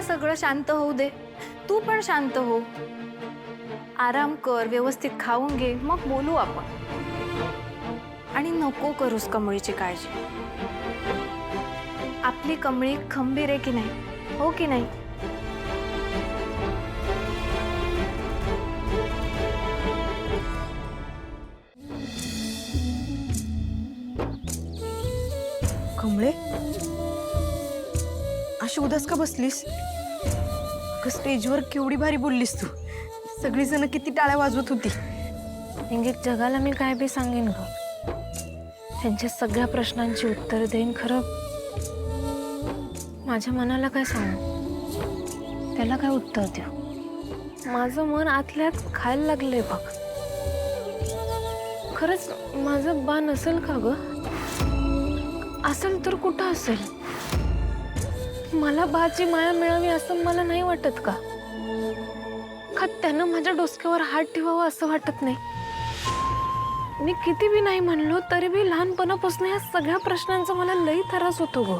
सगळं शांत होऊ दे, तू पण शांत हो, आराम कर, व्यवस्थित खाऊन घे, मग बोलू आपण. आणि नको करूस कमळीची काळजी. आपली कमळी खंबीर आहे की नाही, हो की नाही? कमळे, अशी उदास का बसलीस? अगं स्टेजवर केवढी भारी बोललीस तू. सगळी जण किती टाळ्या वाजवत होती. इंगित, जगाला मी काय बी सांगेन ग, त्यांच्या सगळ्या प्रश्नांची उत्तर देईन. खरं माझ्या मनाला काय सांगू, त्याला काय उत्तर देऊ? माझं मन आतल्यात खायला लागलंय बघ. खरंच माझं बा नसेल का ग? असेल तर कुठं असेल? मला बाची माया मिळावी असं मला नाही वाटत का? का त्यानं माझ्या डोसक्यावर हात ठेवावा असं वाटत नाही? मी किती बी नाही म्हणलो तरी बी लहानपणापासून या सगळ्या प्रश्नांचा मला लई त्रास होतो गो.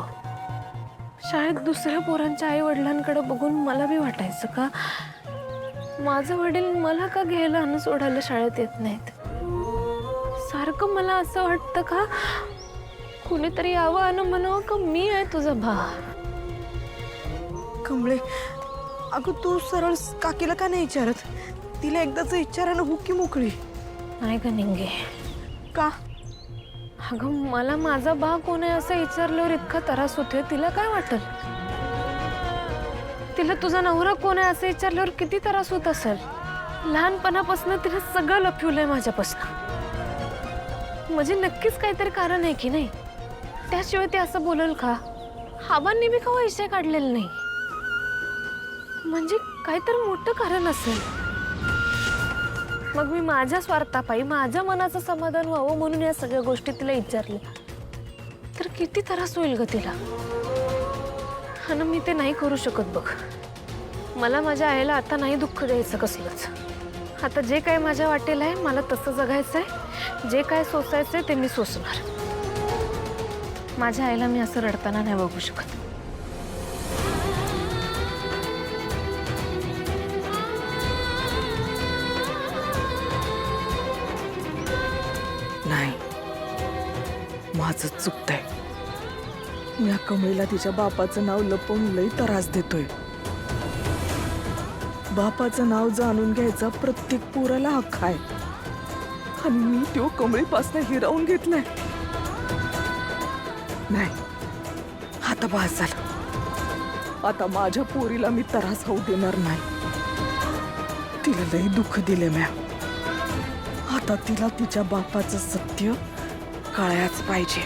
शाळेत दुसऱ्या पोरांच्या आई वडिलांकडे बघून मला बी वाटायचं का माझं वडील मला का घ्यायला आणि सोडायला शाळेत येत नाहीत. सारखं मला असं वाटतं का कुणीतरी यावं आणि म्हणावं का मी आहे तुझा भा. कमळे, अगं तू सरळ काकीला का नाही विचारत? तिला एकदाच विचारानं हुकी मोकळी. नाही का निंगे? का? अगं मला माझा बा कोण आहे असं विचारल्यावर इतका त्रास होतोय. तिला काय वाटल? तिला तुझा नवरा कोण आहे असं विचारल्यावर किती त्रास होत असेल? लहानपणापासून तिला सगळं लपवलंय माझ्यापासून. म्हणजे नक्कीच काहीतरी कारण आहे की नाही? त्याशिवाय ते असं बोलल का? आबांनी बी कवा विषय काढलेला नाही. म्हणजे काहीतरी मोठं कारण असेल. मग मी माझ्या स्वार्थापायी माझ्या मनाचं समाधान व्हावं म्हणून या सगळ्या गोष्टी तिला विचारल्या तर किती त्रास होईल ग तिला. आणि मी ते नाही करू शकत बघ. मला माझ्या आईला आता नाही दुःख द्यायचं कसलंच. आता जे काय माझ्या वाटेल आहे मला तसं जगायचं आहे. जे काय सोसायचंय ते मी सोसणार. माझ्या आईला मी असं रडताना नाही बघू शकत. नाही, माझं चुकतंय. मी या कमळीला तिच्या बापाचं नाव लपवून लई त्रास देतोय. बापाचं नाव जाणून घ्यायचा प्रत्येक पोराला हक्क आहे आणि मी तो कमळीपासून हिरावून घेतलाय. नाही, आता बस झालं. आता माझ्या पोरीला मी त्रास होऊ देणार नाही. तिला लई दुःख दिले म्या. आता तिला तिच्या बापाचं सत्य कळायच पाहिजे.